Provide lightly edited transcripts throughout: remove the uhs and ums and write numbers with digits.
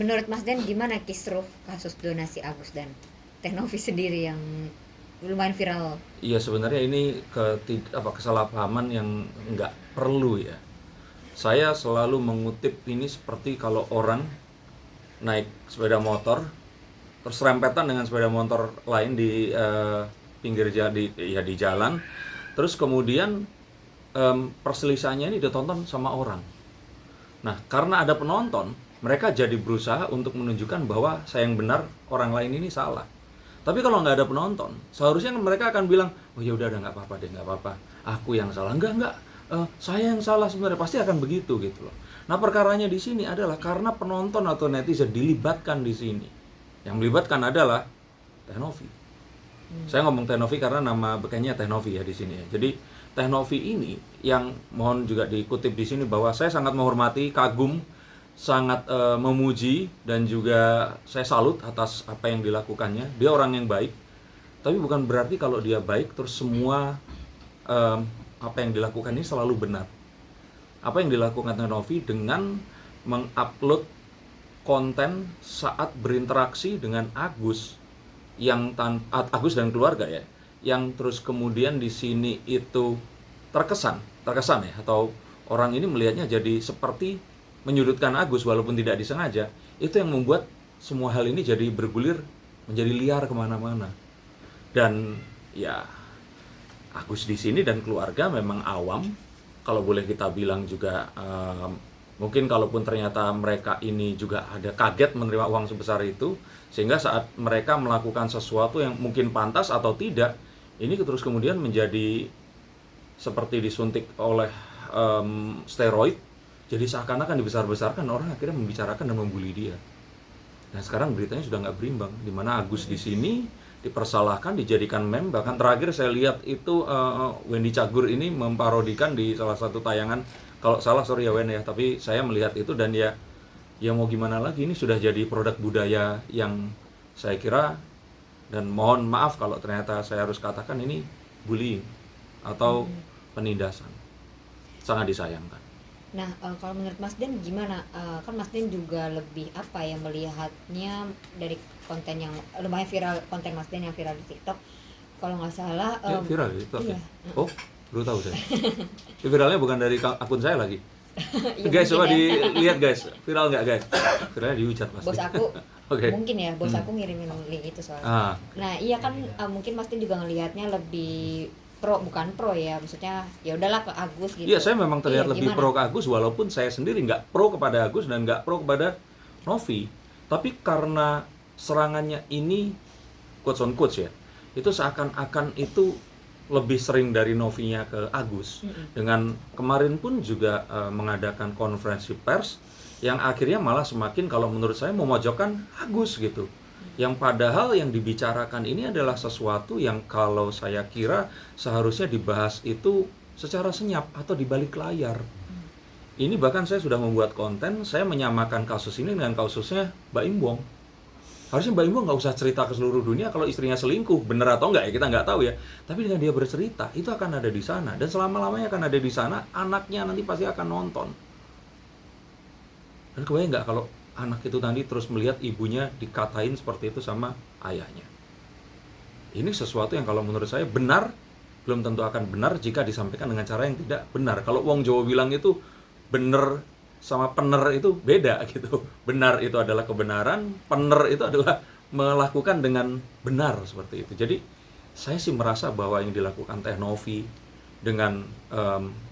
menurut Mas Den gimana kisruh kasus donasi Agus dan Teh Novi sendiri yang lumayan viral? Iya, sebenarnya ini kesalahpahaman yang nggak perlu ya. Saya selalu mengutip ini seperti kalau orang naik sepeda motor terus rempetan dengan sepeda motor lain di pinggir jalan, di jalan, terus kemudian perselisihannya ini ditonton sama orang. Nah, karena ada penonton, mereka jadi berusaha untuk menunjukkan bahwa saya yang benar, orang lain ini salah. Tapi kalau nggak ada penonton, seharusnya mereka akan bilang, oh ya udah nggak apa-apa deh, nggak apa-apa, aku yang salah. Enggak, saya yang salah sebenarnya, pasti akan begitu gitu loh. Nah, perkaranya di sini adalah karena penonton atau netizen dilibatkan di sini. Yang melibatkan adalah Teh Novi. Saya ngomong Teh Novi karena nama bekannya Teh Novi ya di sini ya. Jadi Teh Novi ini yang mohon juga dikutip di sini bahwa saya sangat menghormati, kagum, sangat memuji dan juga saya salut atas apa yang dilakukannya. Dia orang yang baik, tapi bukan berarti kalau dia baik terus semua apa yang dilakukan ini selalu benar. Apa yang dilakukan Teh Novi dengan mengupload konten saat berinteraksi dengan Agus yang Agus dan keluarga ya, yang terus kemudian di sini itu terkesan ya, atau orang ini melihatnya jadi seperti menyudutkan Agus walaupun tidak disengaja. Itu yang membuat semua hal ini jadi bergulir menjadi liar kemana-mana. Dan ya Agus di sini dan keluarga memang awam, kalau boleh kita bilang juga mungkin kalaupun ternyata mereka ini juga ada kaget menerima uang sebesar itu, sehingga saat mereka melakukan sesuatu yang mungkin pantas atau tidak, ini terus kemudian menjadi seperti disuntik oleh steroid, jadi seakan-akan dibesar-besarkan, orang akhirnya membicarakan dan membuli dia. Nah sekarang beritanya sudah nggak berimbang, di mana Agus di sini dipersalahkan, dijadikan meme. Bahkan terakhir saya lihat itu Wendy Cagur ini memparodikan di salah satu tayangan, kalau salah sorry ya Wen ya, tapi saya melihat itu dan ya mau gimana lagi, ini sudah jadi produk budaya yang saya kira, dan mohon maaf kalau ternyata saya harus katakan ini bullying atau penindasan. Sangat disayangkan. Nah, kalau menurut Mas Den gimana? Kan Mas Den juga lebih apa ya melihatnya dari konten yang lumayan viral, konten Mas Den yang viral di TikTok. Kalau nggak salah, Viral di TikTok iya. ya? Oh, baru tahu saya. Viralnya bukan dari akun saya lagi. Iya, Guys, coba mungkin ya. dilihat guys, viral nggak guys? Viralnya dihujat pasti. Bos aku Oke. mungkin ya, bos aku ngirimin link itu soalnya. Nah, iya kan mungkin Mas Den juga ngelihatnya lebih bukan pro ya, maksudnya ya udahlah ke Agus gitu. Iya, saya memang terlihat Iya, lebih gimana? pro ke Agus, walaupun saya sendiri nggak pro kepada Agus dan nggak pro kepada Novi. Tapi karena serangannya ini quotes on quotes ya, itu seakan-akan itu lebih sering dari Novinya ke Agus. Dengan kemarin pun juga mengadakan konferensi pers yang akhirnya malah semakin, kalau menurut saya, memojokkan Agus gitu. Yang padahal yang dibicarakan ini adalah sesuatu yang kalau saya kira seharusnya dibahas itu secara senyap atau di balik layar. Ini bahkan saya sudah membuat konten, saya menyamakan kasus ini dengan kasusnya Mbak Imbong. Harusnya Mbak Imbong nggak usah cerita ke seluruh dunia kalau istrinya selingkuh, bener atau enggak ya kita nggak tahu ya. Tapi dengan dia bercerita, itu akan ada di sana, dan selama-lamanya akan ada di sana. Anaknya nanti pasti akan nonton. Dan kebayang nggak kalau anak itu nanti terus melihat ibunya dikatain seperti itu sama ayahnya. Ini sesuatu yang kalau menurut saya benar, belum tentu akan benar jika disampaikan dengan cara yang tidak benar. Kalau wong Jawa bilang itu benar sama pener itu beda gitu. Benar itu adalah kebenaran, pener itu adalah melakukan dengan benar seperti itu. Jadi saya sih merasa bahwa yang dilakukan Teh Novi dengan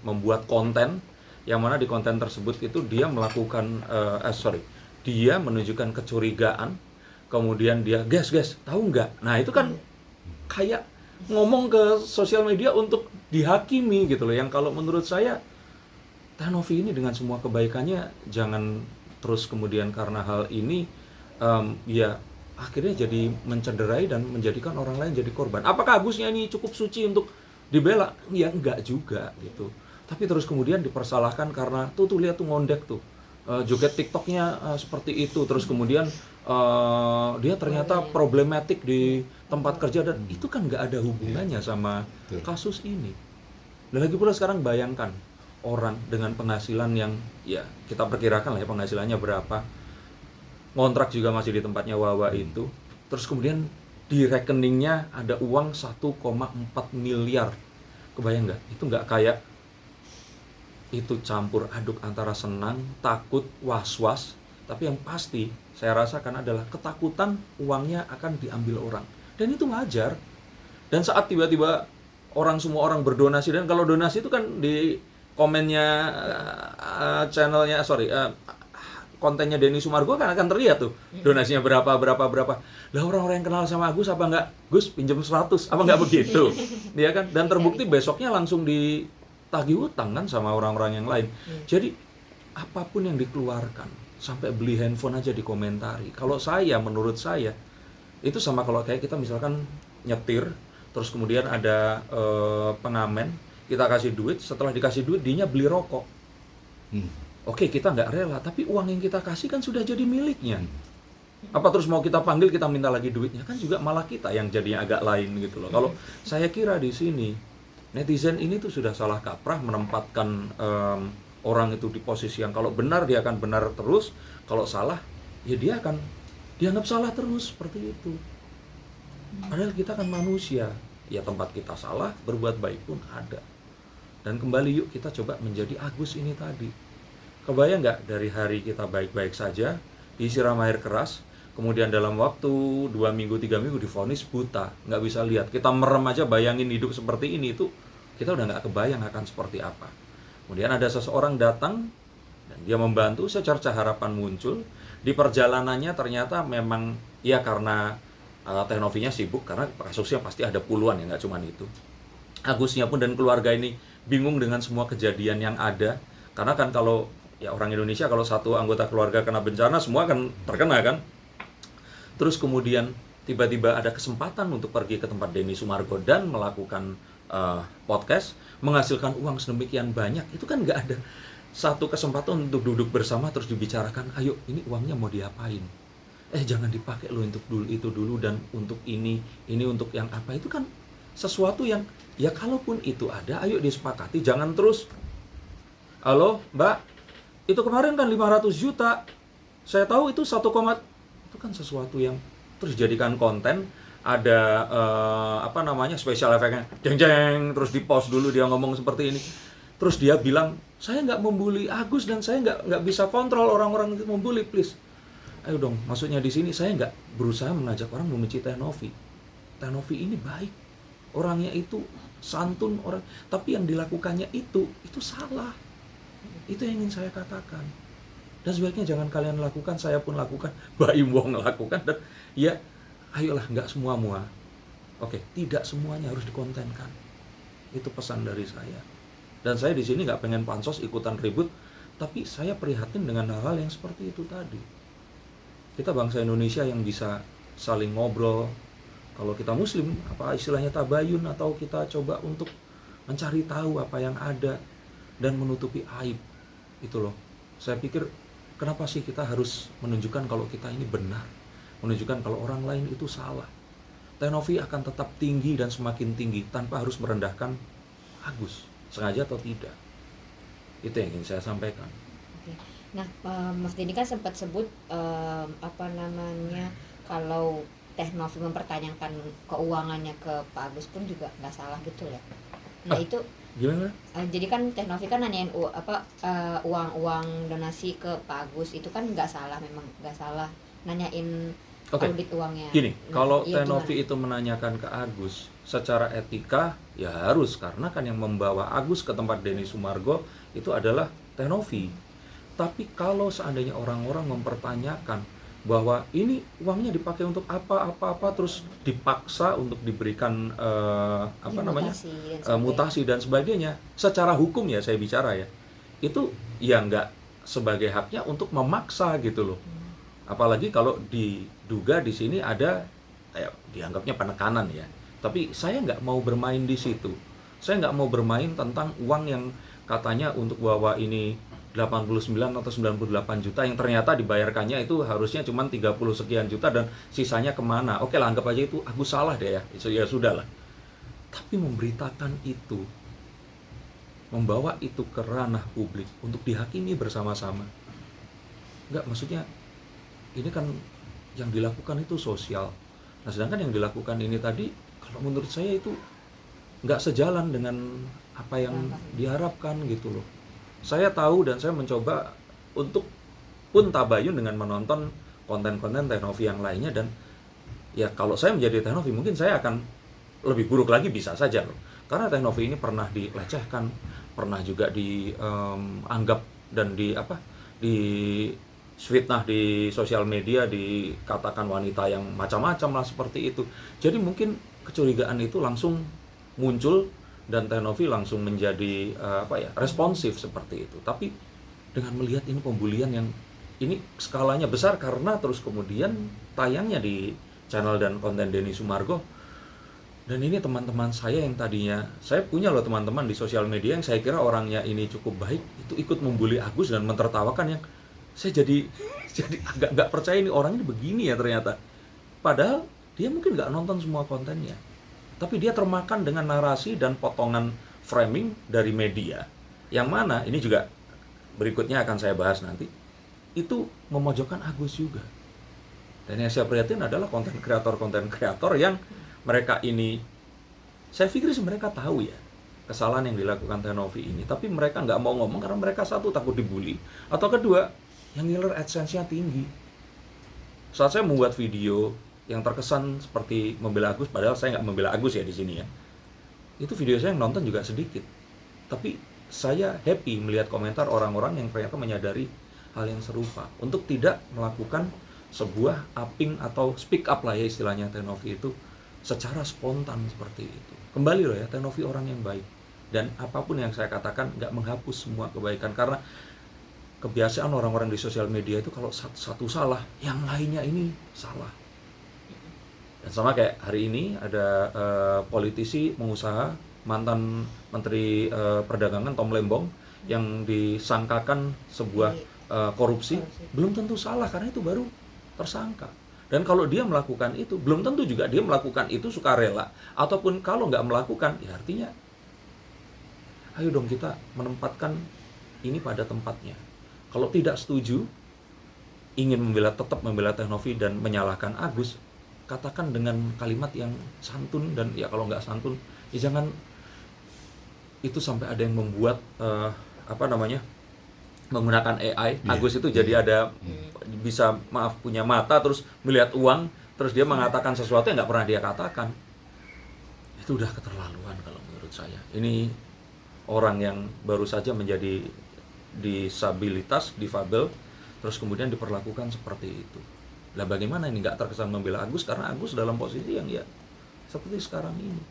membuat konten, yang mana di konten tersebut itu dia melakukan dia menunjukkan kecurigaan, kemudian dia guys tahu nggak? Nah itu kan kayak ngomong ke sosial media untuk dihakimi gitu loh. Yang kalau menurut saya Teh Novi ini dengan semua kebaikannya jangan terus kemudian karena hal ini ya akhirnya jadi mencederai dan menjadikan orang lain jadi korban. Apakah Agusnya ini cukup suci untuk dibela? Ya enggak juga gitu. Tapi terus kemudian dipersalahkan karena tuh lihat tuh ngondek tuh. Joget TikToknya seperti itu, terus kemudian dia ternyata problematik di tempat kerja, dan itu kan nggak ada hubungannya sama kasus ini. Dan lagi pula sekarang bayangkan orang dengan penghasilan yang ya kita perkirakan lah ya penghasilannya berapa, ngontrak juga masih di tempatnya Wawa itu. Terus kemudian di rekeningnya ada uang 1,4 miliar. Kebayang nggak? Itu nggak kayak, itu campur aduk antara senang, takut, was-was. Tapi yang pasti saya rasakan adalah ketakutan uangnya akan diambil orang. Dan itu wajar. Dan saat tiba-tiba semua orang berdonasi, dan kalau donasi itu kan di komennya channelnya, kontennya Denny Sumargo kan akan terlihat tuh donasinya berapa. Lah orang-orang yang kenal sama Agus apa enggak, Gus pinjam 100 apa enggak begitu, ya kan? Dan terbukti besoknya langsung ditagih utang kan sama orang-orang yang lain. Jadi apapun yang dikeluarkan, sampai beli handphone aja dikomentari. Kalau menurut saya itu sama kalau kayak kita misalkan nyetir, terus kemudian ada pengamen, kita kasih duit, setelah dikasih duit dianya beli rokok. Oke, kita nggak rela, tapi uang yang kita kasih kan sudah jadi miliknya. Apa terus mau kita panggil, kita minta lagi duitnya? Kan juga malah kita yang jadinya agak lain gitu loh. Kalau saya kira di sini, netizen ini tuh sudah salah kaprah menempatkan orang itu di posisi yang kalau benar dia akan benar terus, kalau salah ya dia akan dianggap salah terus, seperti itu. Padahal kita kan manusia, ya tempat kita salah, berbuat baik pun ada. Dan kembali yuk kita coba menjadi Agus ini tadi. Kebayang nggak dari hari kita baik-baik saja, disiram air keras, kemudian dalam waktu 2 minggu, 3 minggu divonis buta, nggak bisa lihat. Kita merem aja bayangin hidup seperti ini, itu kita udah nggak kebayang akan seperti apa. Kemudian ada seseorang datang, dan dia membantu, secercah harapan muncul. Di perjalanannya ternyata memang, ya karena Teh Novinya sibuk, karena kasusnya pasti ada puluhan ya, nggak cuma itu. Agusnya pun dan keluarga ini bingung dengan semua kejadian yang ada, karena kan kalau ya orang Indonesia kalau satu anggota keluarga kena bencana semua kan terkena kan. Terus kemudian tiba-tiba ada kesempatan untuk pergi ke tempat Denny Sumargo dan melakukan podcast, menghasilkan uang sedemikian banyak. Itu kan nggak ada satu kesempatan untuk duduk bersama terus dibicarakan, ayo ini uangnya mau diapain, jangan dipakai loh untuk itu dulu, dan untuk ini untuk yang apa. Itu kan sesuatu yang ya kalaupun itu ada, ayo disepakati. Jangan terus, halo mbak, itu kemarin kan 500 juta, saya tahu itu 1, itu kan sesuatu yang terus dijadikan konten. Ada special effect-nya, jeng-jeng, terus di post dulu dia ngomong seperti ini. Terus dia bilang, saya nggak membuli Agus dan saya nggak bisa kontrol orang-orang itu membuli, please. Ayo dong, maksudnya di sini saya nggak berusaha mengajak orang membenci Teh Novi. Teh Novi ini baik, orangnya itu santun orang, tapi yang dilakukannya itu salah. Itu yang ingin saya katakan. Dan sebaiknya jangan kalian lakukan, saya pun lakukan, Mbak Im Wong lakukan, dan ya ayolah, nggak semua. Oke, tidak semuanya harus dikontenkan. Itu pesan dari saya. Dan saya di sini nggak pengen pansos ikutan ribut, tapi saya prihatin dengan hal-hal yang seperti itu tadi. Kita bangsa Indonesia yang bisa saling ngobrol. Kalau kita Muslim, apa istilahnya tabayun, atau kita coba untuk mencari tahu apa yang ada dan menutupi aib. Itu loh, saya pikir kenapa sih kita harus menunjukkan kalau kita ini benar, menunjukkan kalau orang lain itu salah. Teh Novi akan tetap tinggi dan semakin tinggi tanpa harus merendahkan Agus, sengaja atau tidak. Itu yang ingin saya sampaikan. Oke. Nah, Mas Denny kan sempat sebut kalau Teh Novi mempertanyakan keuangannya ke Pak Agus pun juga nggak salah gitu ya. Nah itu gimana? Jadi kan Teh Novi kan nanyain uang donasi ke Pak Agus, itu kan nggak salah, memang nggak salah nanyain audit uangnya. Gini, kalau iya, Teh Novi itu menanyakan ke Agus secara etika ya harus, karena kan yang membawa Agus ke tempat Denny Sumargo itu adalah Teh Novi. Tapi kalau seandainya orang-orang mempertanyakan bahwa ini uangnya dipakai untuk apa, terus dipaksa untuk diberikan mutasi dan sebagainya, secara hukum ya saya bicara ya, itu ya nggak sebagai haknya untuk memaksa gitu loh. Apalagi kalau diduga di sini ada dianggapnya penekanan ya. Tapi saya nggak mau bermain di situ. Saya nggak mau bermain tentang uang yang katanya untuk Wawa ini 89 atau 98 juta yang ternyata dibayarkannya itu harusnya cuma 30 sekian juta dan sisanya kemana. Oke lah, anggap aja itu aku salah deh ya, ya sudah lah. Tapi memberitakan itu, membawa itu ke ranah publik untuk dihakimi bersama-sama, enggak, maksudnya ini kan yang dilakukan itu sosial. Nah sedangkan yang dilakukan ini tadi, kalau menurut saya itu nggak sejalan dengan apa yang diharapkan gitu loh. Saya tahu dan saya mencoba untuk pun tabayun dengan menonton konten-konten Teknovi yang lainnya, dan ya kalau saya menjadi Teknovi mungkin saya akan lebih buruk lagi, bisa saja loh. Karena Teknovi ini pernah dilecehkan, pernah juga dianggap dan di fitnah di sosial media, dikatakan wanita yang macam-macam lah seperti itu. Jadi mungkin kecurigaan itu langsung muncul dan Teknovi langsung menjadi responsif seperti itu. Tapi dengan melihat ini pembulian yang ini skalanya besar karena terus kemudian tayangnya di channel dan konten Denny Sumargo, dan ini teman-teman saya yang tadinya, saya punya loh teman-teman di sosial media yang saya kira orangnya ini cukup baik, itu ikut membuli Agus dan mentertawakan, yang saya jadi agak nggak percaya ini orang ini begini ya ternyata. Padahal dia mungkin nggak nonton semua kontennya, tapi dia termakan dengan narasi dan potongan framing dari media, yang mana ini juga berikutnya akan saya bahas nanti, itu memojokkan Agus juga. Dan yang saya prihatin adalah konten kreator yang mereka ini, saya pikir sih mereka tahu ya kesalahan yang dilakukan Teknovi ini, tapi mereka nggak mau ngomong karena mereka satu takut dibully, atau kedua yang ngiler AdSense-nya tinggi. Saat saya membuat video yang terkesan seperti membela Agus, padahal saya nggak membela Agus ya di sini ya, itu video saya yang nonton juga sedikit, tapi saya happy melihat komentar orang-orang yang ternyata menyadari hal yang serupa untuk tidak melakukan sebuah upping atau speak up lah ya istilahnya Teknovi itu secara spontan seperti itu. Kembali loh ya, Teknovi orang yang baik, dan apapun yang saya katakan nggak menghapus semua kebaikan, karena kebiasaan orang-orang di sosial media itu kalau satu salah, yang lainnya ini salah. Dan sama kayak hari ini ada politisi pengusaha mantan Menteri Perdagangan Tom Lembong yang disangkakan sebuah korupsi, belum tentu salah karena itu baru tersangka. Dan kalau dia melakukan itu, belum tentu juga dia melakukan itu sukarela, ataupun kalau nggak melakukan, ya artinya ayo dong kita menempatkan ini pada tempatnya. Kalau tidak setuju, ingin tetap membela Teknovi dan menyalahkan Agus, katakan dengan kalimat yang santun, dan ya kalau nggak santun, ya jangan itu sampai ada yang membuat menggunakan AI. Agus itu jadi ada bisa punya mata terus melihat uang, terus dia mengatakan sesuatu yang nggak pernah dia katakan. Itu udah keterlaluan kalau menurut saya. Ini orang yang baru saja menjadi difabel, terus kemudian diperlakukan seperti itu. Lah bagaimana ini nggak terkesan membela Agus, karena Agus dalam posisi yang ya seperti sekarang ini.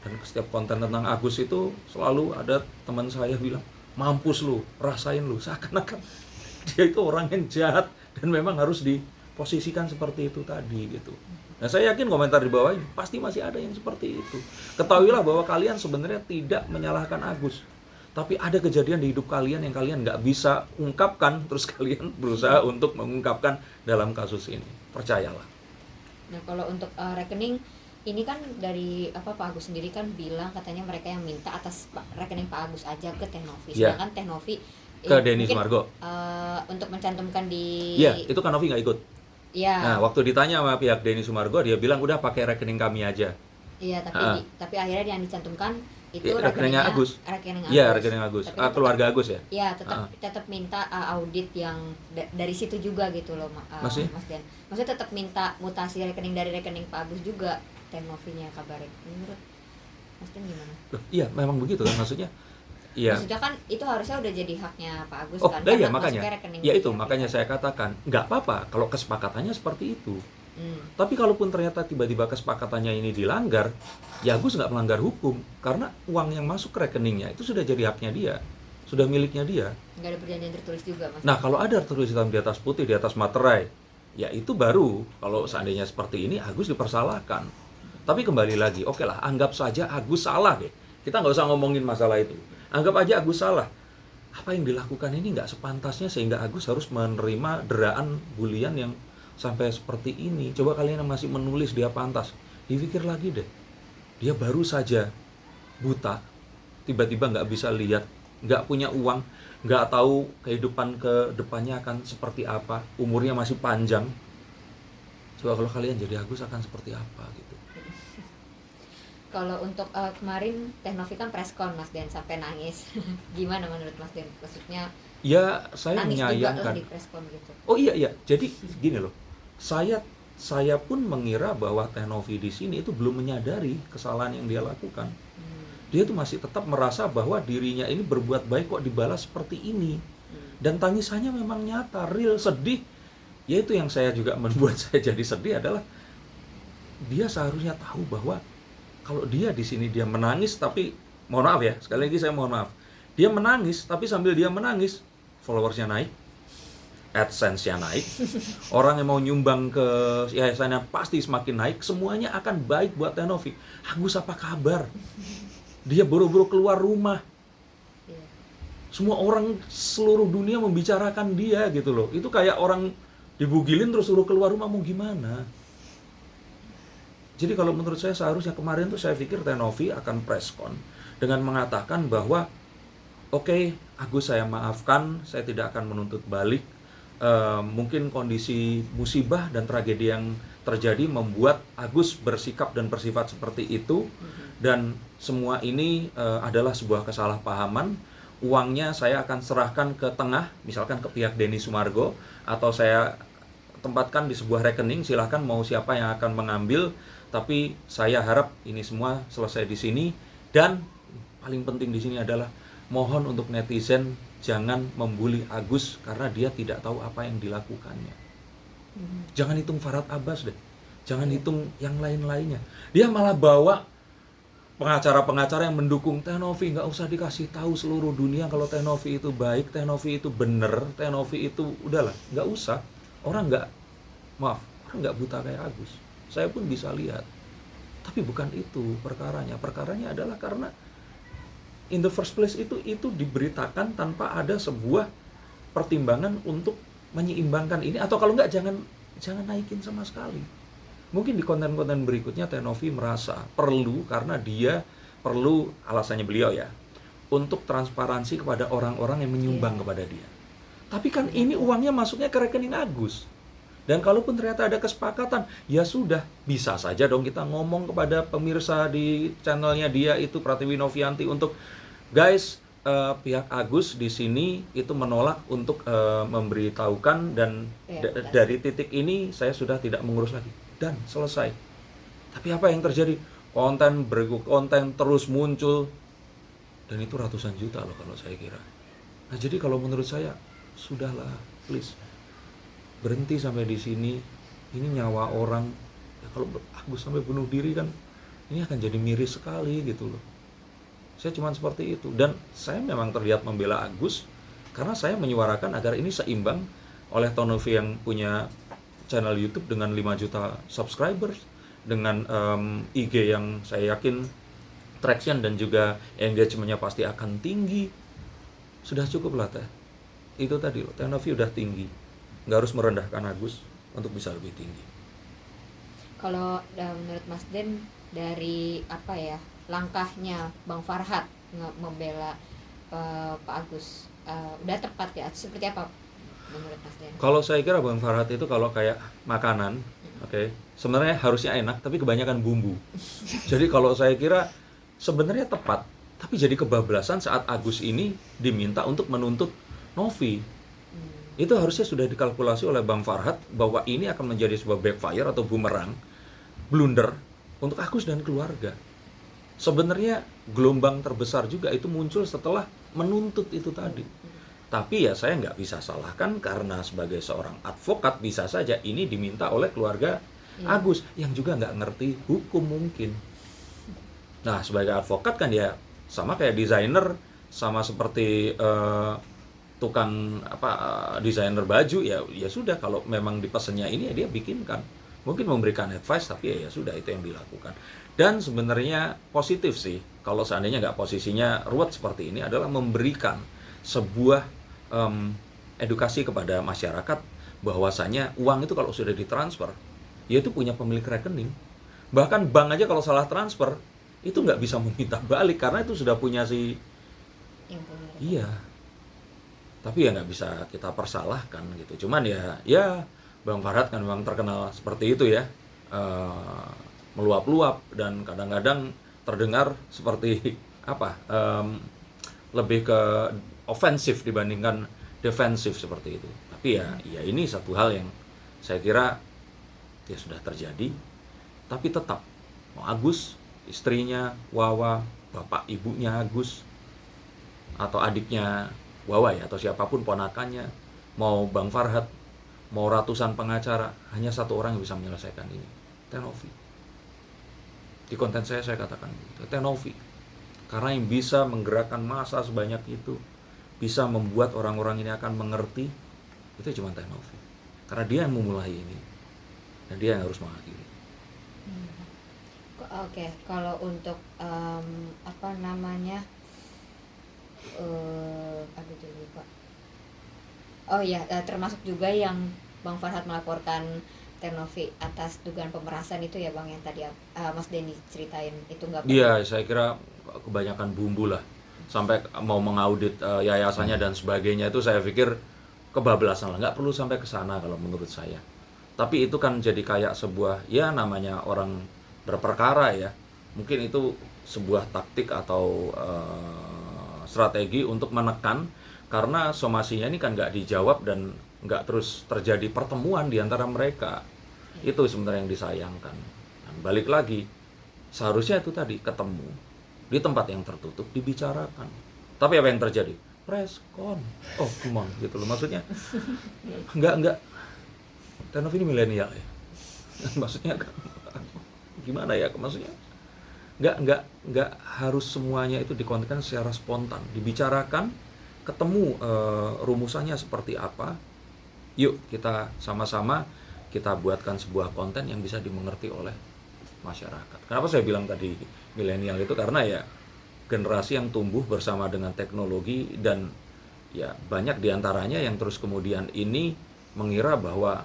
Dan setiap konten tentang Agus itu selalu ada teman saya bilang, mampus lu, rasain lu, seakan-akan dia itu orang yang jahat dan memang harus diposisikan seperti itu tadi gitu. Nah saya yakin komentar di bawah ini pasti masih ada yang seperti itu. Ketahuilah bahwa kalian sebenarnya tidak menyalahkan Agus, tapi ada kejadian di hidup kalian yang kalian nggak bisa ungkapkan, terus kalian berusaha untuk mengungkapkan dalam kasus ini. Percayalah. Nah kalau untuk rekening ini kan dari Pak Agus sendiri kan bilang katanya mereka yang minta atas rekening Pak Agus aja ke Teknovi, sedangkan Teknovi ke Denny Sumargo untuk mencantumkan di. Iya, itu kan Novi nggak ikut. Iya. Nah, waktu ditanya sama pihak Denny Sumargo, dia bilang udah pakai rekening kami aja. Iya, tapi akhirnya yang dicantumkan itu rekeningnya Agus. Iya, rekening Agus. Keluarga Agus ya. Iya, tetap minta audit yang dari situ juga gitu loh, Mas Den. Maksudnya tetap minta mutasi rekening dari rekening Pak Agus juga, Teknovinya kabarnya. Menurut Mas Den gimana? Iya, memang begitu kan maksudnya. Iya. Maksudnya kan itu harusnya udah jadi haknya Pak Agus kan. Iya makanya. Ya itu makanya saya katakan nggak apa-apa kalau kesepakatannya seperti itu. Tapi kalaupun ternyata tiba-tiba kesepakatannya ini dilanggar, ya Agus nggak melanggar hukum karena uang yang masuk ke rekeningnya itu sudah jadi haknya dia, sudah miliknya dia. Nggak ada perjanjian tertulis juga, Mas. Nah kalau ada tertulis hitam di atas putih di atas materai, ya itu baru kalau seandainya seperti ini Agus dipersalahkan. Tapi kembali lagi, oke lah, anggap saja Agus salah deh. Kita nggak usah ngomongin masalah itu. Anggap aja Agus salah. Apa yang dilakukan ini nggak sepantasnya sehingga Agus harus menerima deraan bulian yang sampai seperti ini. Coba kalian yang masih menulis dia pantas, dipikir lagi deh. Dia baru saja buta, tiba-tiba nggak bisa lihat nggak punya uang, nggak tahu kehidupan ke depannya akan seperti apa, umurnya masih panjang. Coba kalau kalian jadi Agus akan seperti apa gitu. Kalau untuk kemarin Teh Novi kan preskon Mas Den sampai nangis. Gimana menurut Mas Den? Maksudnya Ya, saya nangis juga lah menyayangkan. di preskon gitu. Oh iya, jadi gini loh, saya pun mengira bahwa Teh Novi di sini itu belum menyadari kesalahan yang dia lakukan. Dia tuh masih tetap merasa bahwa dirinya ini berbuat baik kok dibalas seperti ini. Dan tangisannya memang nyata, real, sedih. Yaitu yang saya juga membuat saya jadi sedih adalah dia seharusnya tahu bahwa kalau dia di sini dia menangis, tapi mohon maaf ya, sekali lagi saya mohon maaf. Dia menangis, tapi sambil dia menangis, followersnya naik, AdSense-nya naik, orang yang mau nyumbang ke yayasannya pasti semakin naik, semuanya akan baik buat Teh Novi. Agus apa kabar? Dia buru-buru keluar rumah. Semua orang seluruh dunia membicarakan dia gitu loh. Itu kayak orang dibugilin terus suruh keluar rumah, mau gimana? Jadi kalau menurut saya seharusnya kemarin tuh saya pikir Teh Novi akan preskon dengan mengatakan bahwa oke, Agus saya maafkan, saya tidak akan menuntut balik. Mungkin kondisi musibah dan tragedi yang terjadi membuat Agus bersikap dan bersifat seperti itu, dan semua ini adalah sebuah kesalahpahaman. Uangnya saya akan serahkan ke tengah, misalkan ke pihak Denny Sumargo, atau saya tempatkan di sebuah rekening, silahkan mau siapa yang akan mengambil. Tapi saya harap ini semua selesai di sini, dan paling penting di sini adalah mohon untuk netizen jangan membuli Agus karena dia tidak tahu apa yang dilakukannya. Jangan hitung Farhad Abbas deh, jangan hitung yang lain-lainnya. Dia malah bawa pengacara-pengacara yang mendukung Teh Novi. Nggak usah dikasih tahu seluruh dunia kalau Teh Novi itu baik, Teh Novi itu bener, Teh Novi itu udahlah, nggak usah. Orang nggak buta kayak Agus. Saya pun bisa lihat. Tapi bukan itu perkaranya. Perkaranya adalah karena in the first place itu diberitakan tanpa ada sebuah pertimbangan untuk menyeimbangkan ini, atau kalau enggak jangan naikin sama sekali. Mungkin di konten-konten berikutnya Teh Novi merasa perlu, karena dia perlu, alasannya beliau ya, untuk transparansi kepada orang-orang yang menyumbang kepada dia. Tapi kan ini uangnya masuknya ke rekening Agus. Dan kalaupun ternyata ada kesepakatan, ya sudah, bisa saja dong kita ngomong kepada pemirsa di channelnya dia itu, Pratiwi Novianti, untuk guys, pihak Agus di sini itu menolak untuk memberitahukan, dan dari titik ini saya sudah tidak mengurus lagi, dan selesai. Tapi apa yang terjadi? Konten terus muncul, dan itu ratusan juta loh kalau saya kira. Nah, jadi kalau menurut saya sudahlah, please berhenti sampai di sini. Ini nyawa orang. Ya, kalau Agus sampai bunuh diri kan ini akan jadi miris sekali gitu loh. Saya cuma seperti itu, dan saya memang terlihat membela Agus karena saya menyuarakan agar ini seimbang oleh Teh Novi yang punya channel YouTube dengan 5 juta subscribers, dengan IG yang saya yakin traction dan juga engagement-nya pasti akan tinggi. Sudah cukup lah Teh. Itu tadi loh, Teh Novi udah tinggi. Nggak harus merendahkan Agus untuk bisa lebih tinggi. Kalau menurut Mas Den, dari apa ya, langkahnya Bang Farhad membela Pak Agus udah tepat ya? Seperti apa menurut Mas Den? Kalau saya kira Bang Farhad itu kalau kayak makanan, sebenarnya harusnya enak tapi kebanyakan bumbu. Jadi kalau saya kira sebenarnya tepat, tapi jadi kebablasan saat Agus ini diminta untuk menuntut Novi. Itu harusnya sudah dikalkulasi oleh Bang Farhad bahwa ini akan menjadi sebuah backfire atau bumerang, blunder untuk Agus dan keluarga. Sebenarnya gelombang terbesar juga itu muncul setelah menuntut itu tadi. Tapi ya saya nggak bisa salahkan, karena sebagai seorang advokat bisa saja ini diminta oleh keluarga Agus yang juga nggak ngerti hukum mungkin. Nah, sebagai advokat kan ya sama kayak desainer, sama seperti tukang desainer baju, ya sudah, kalau memang dipesannya ini ya dia bikinkan. Mungkin memberikan advice, tapi ya sudah, itu yang dilakukan. Dan sebenarnya positif sih kalau seandainya nggak posisinya ruwet seperti ini, adalah memberikan sebuah edukasi kepada masyarakat bahwasanya uang itu kalau sudah ditransfer, ya itu punya pemilik rekening. Bahkan bank aja kalau salah transfer itu nggak bisa meminta balik, karena itu sudah punya si yang punya Iya, tapi ya nggak bisa kita persalahkan gitu. Cuman ya Bang Farhad kan memang terkenal seperti itu ya, meluap-luap dan kadang-kadang terdengar seperti apa, lebih ke ofensif dibandingkan defensif seperti itu. Tapi ya ini satu hal yang saya kira ya sudah terjadi, tapi tetap mau Agus, istrinya Wawa, bapak ibunya Agus, atau adiknya Wawa ya, atau siapapun ponakannya, mau Bang Farhad, mau ratusan pengacara, hanya satu orang yang bisa menyelesaikan ini, Teh-Novi. Di konten saya katakan Teh-Novi, karena yang bisa menggerakkan massa sebanyak itu, bisa membuat orang-orang ini akan mengerti, itu cuma Teh-Novi, karena dia yang memulai ini dan dia yang harus mengakhiri. Oke, kalau untuk apa namanya, aduh jadi lupa. Oh iya, termasuk juga yang Bang Farhad melaporkan Teh-Novi atas dugaan pemerasan itu ya Bang, yang tadi Mas Denny ceritain itu nggak? Iya, saya kira kebanyakan bumbu lah, sampai mau mengaudit yayasannya dan sebagainya, itu saya pikir kebablasan lah, nggak perlu sampai ke sana kalau menurut saya. Tapi itu kan jadi kayak sebuah, ya namanya orang berperkara ya, mungkin itu sebuah taktik atau strategi untuk menekan, karena somasinya ini kan nggak dijawab dan nggak terus terjadi pertemuan di antara mereka. Itu sebenarnya yang disayangkan. Dan balik lagi, seharusnya itu tadi ketemu di tempat yang tertutup, dibicarakan. Tapi apa yang terjadi? Preskon. Oh, come on, gitu loh. Maksudnya nggak Teh-Novi ini milenial ya. Maksudnya gimana ya? Maksudnya nggak harus semuanya itu dikonten secara spontan, dibicarakan, ketemu rumusannya seperti apa. Yuk kita sama-sama kita buatkan sebuah konten yang bisa dimengerti oleh masyarakat. Kenapa saya bilang tadi milenial itu? Karena ya generasi yang tumbuh bersama dengan teknologi, dan ya banyak diantaranya yang terus kemudian ini mengira bahwa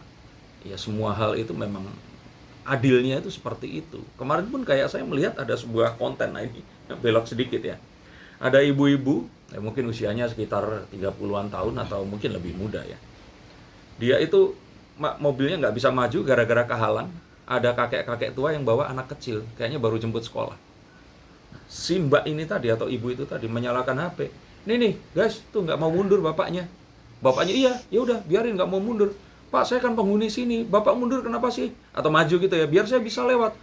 ya semua hal itu memang adilnya itu seperti itu. Kemarin pun kayak saya melihat ada sebuah konten, nah ini belok sedikit ya. Ada ibu-ibu, ya mungkin usianya sekitar 30-an tahun atau mungkin lebih muda ya. Dia itu mobilnya nggak bisa maju gara-gara kehalang. Ada kakek-kakek tua yang bawa anak kecil, kayaknya baru jemput sekolah. Si mbak ini tadi atau ibu itu tadi menyalakan HP. Nih guys, tuh nggak mau mundur bapaknya. Bapaknya iya, ya udah biarin nggak mau mundur. Pak, saya kan penghuni sini, bapak mundur kenapa sih? Atau maju gitu ya, biar saya bisa lewat.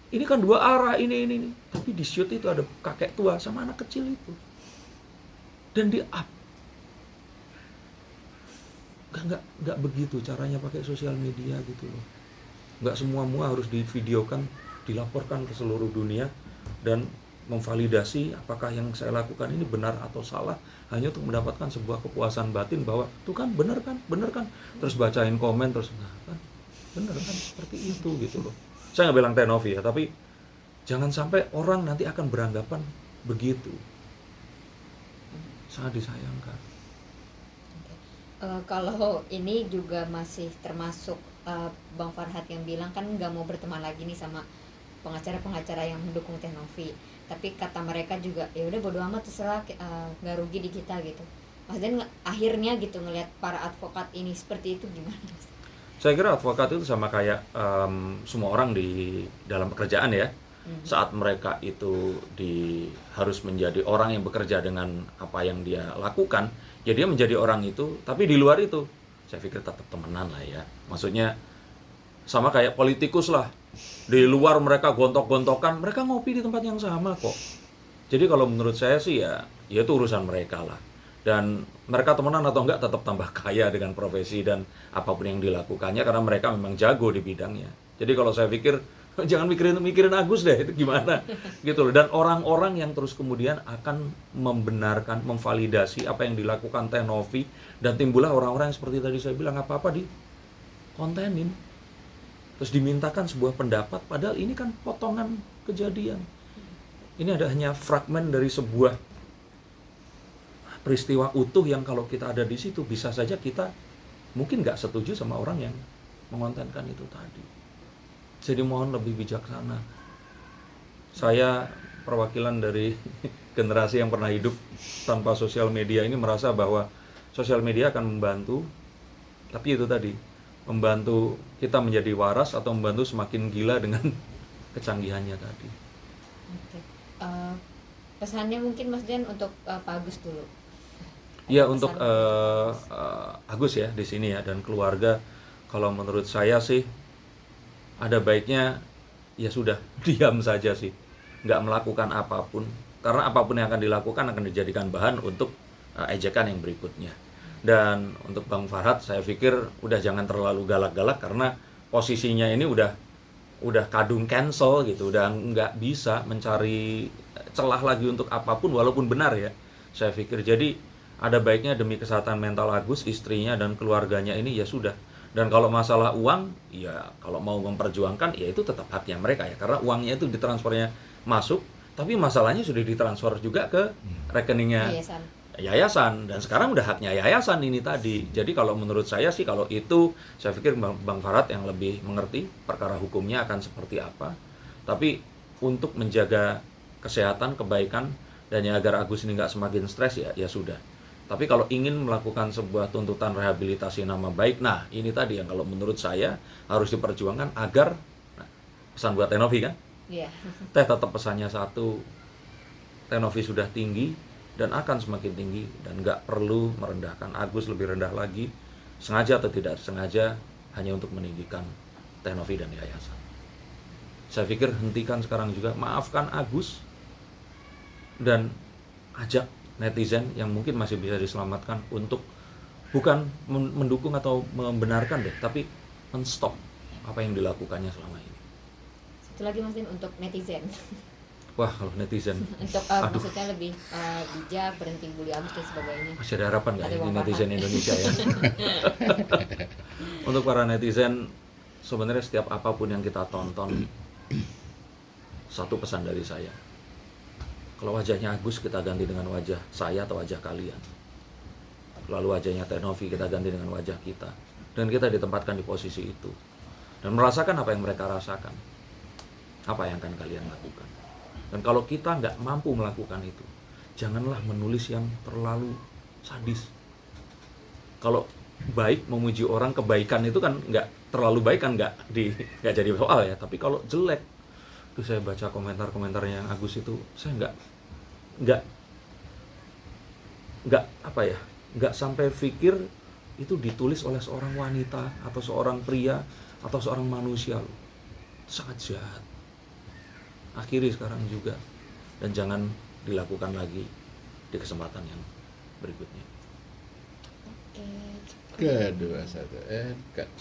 Ini kan dua arah, ini. Tapi di shoot itu ada kakek tua sama anak kecil itu. Dan di up. Nggak begitu caranya pakai sosial media gitu loh. Nggak semua harus divideokan, dilaporkan ke seluruh dunia, dan memvalidasi apakah yang saya lakukan ini benar atau salah, hanya untuk mendapatkan sebuah kepuasan batin bahwa tuh kan benar kan, terus bacain komen terus kan benar kan, seperti itu gitu loh. Saya nggak bilang Teh-Novi ya, tapi jangan sampai orang nanti akan beranggapan begitu. Sangat disayangkan. Kalau ini juga masih termasuk Bang Farhad yang bilang kan nggak mau berteman lagi nih sama pengacara-pengacara yang mendukung Teh-Novi, tapi kata mereka juga ya udah bodo amat, terserah, nggak rugi di kita gitu. Mas Den akhirnya gitu ngelihat para advokat ini seperti itu gimana? Saya kira advokat itu sama kayak semua orang di dalam pekerjaan ya. Saat mereka itu harus menjadi orang yang bekerja dengan apa yang dia lakukan, ya dia menjadi orang itu. Tapi di luar itu, saya pikir tetap temenan lah ya. Maksudnya sama kayak politikus lah. Di luar mereka gontok-gontokan, mereka ngopi di tempat yang sama kok. Jadi kalau menurut saya sih ya itu urusan mereka lah. Dan mereka temenan atau enggak tetap tambah kaya dengan profesi dan apapun yang dilakukannya, karena mereka memang jago di bidangnya. Jadi kalau saya pikir jangan mikirin Agus deh, itu gimana gitu loh. Dan orang-orang yang terus kemudian akan membenarkan, memvalidasi apa yang dilakukan Teh-Novi, dan timbullah orang-orang yang seperti tadi saya bilang, apa-apa di kontenin, terus dimintakan sebuah pendapat, padahal ini kan potongan kejadian. Ini ada hanya fragmen dari sebuah peristiwa utuh yang kalau kita ada di situ, bisa saja kita mungkin nggak setuju sama orang yang mengontenkan itu tadi. Jadi mohon lebih bijaksana. Saya perwakilan dari generasi yang pernah hidup tanpa sosial media ini merasa bahwa sosial media akan membantu, tapi itu tadi, membantu kita menjadi waras atau membantu semakin gila dengan kecanggihannya tadi. Oke. Pesannya mungkin Mas Dian untuk Pak Agus dulu. Ya, untuk Agus ya di sini ya dan keluarga, kalau menurut saya sih ada baiknya ya sudah diam saja sih, nggak melakukan apapun, karena apapun yang akan dilakukan akan dijadikan bahan untuk ejekan yang berikutnya. Dan untuk Bang Farhad, saya pikir udah jangan terlalu galak-galak karena posisinya ini udah kadung cancel gitu, udah nggak bisa mencari celah lagi untuk apapun walaupun benar ya. Saya pikir jadi ada baiknya demi kesehatan mental Agus, istrinya dan keluarganya ini ya sudah. Dan kalau masalah uang, ya kalau mau memperjuangkan ya itu tetap haknya mereka ya, karena uangnya itu ditransfernya masuk, tapi masalahnya sudah ditransfer juga ke rekeningnya yayasan dan sekarang udah haknya yayasan ini tadi. Jadi kalau menurut saya sih, kalau itu saya pikir Bang Farhad yang lebih mengerti perkara hukumnya akan seperti apa. Tapi untuk menjaga kesehatan, kebaikan dan ya agar Agus ini nggak semakin stres ya sudah. Tapi kalau ingin melakukan sebuah tuntutan rehabilitasi nama baik, nah ini tadi yang kalau menurut saya harus diperjuangkan agar, nah, pesan buat Tenovi kan? Iya. Teh tetap pesannya satu, Tenovi sudah tinggi dan akan semakin tinggi dan nggak perlu merendahkan Agus lebih rendah lagi, sengaja atau tidak sengaja, hanya untuk meninggikan Tenovi dan yayasan. Saya pikir hentikan sekarang juga, maafkan Agus dan ajak netizen yang mungkin masih bisa diselamatkan untuk bukan mendukung atau membenarkan deh, tapi men-stop apa yang dilakukannya selama ini. Satu lagi Mas Dian untuk netizen. Wah, kalau netizen untuk maksudnya lebih bijak, berhenti bully Agus dan sebagainya. Masih ada harapan nggak ini netizen Indonesia ya? Untuk para netizen, sebenarnya setiap apapun yang kita tonton, satu pesan dari saya. Kalau wajahnya Agus kita ganti dengan wajah saya atau wajah kalian. Lalu wajahnya Tenovi kita ganti dengan wajah kita. Dan kita ditempatkan di posisi itu. Dan merasakan apa yang mereka rasakan. Apa yang akan kalian lakukan. Dan kalau kita nggak mampu melakukan itu, janganlah menulis yang terlalu sadis. Kalau baik memuji orang, kebaikan itu kan nggak terlalu baik kan nggak jadi soal ya. Tapi kalau jelek, itu saya baca komentar-komentarnya yang Agus itu, saya nggak sampai pikir itu ditulis oleh seorang wanita atau seorang pria atau seorang manusia loh. Sangat jahat. Akhiri sekarang juga dan jangan dilakukan lagi di kesempatan yang berikutnya. Oke. Kedua satu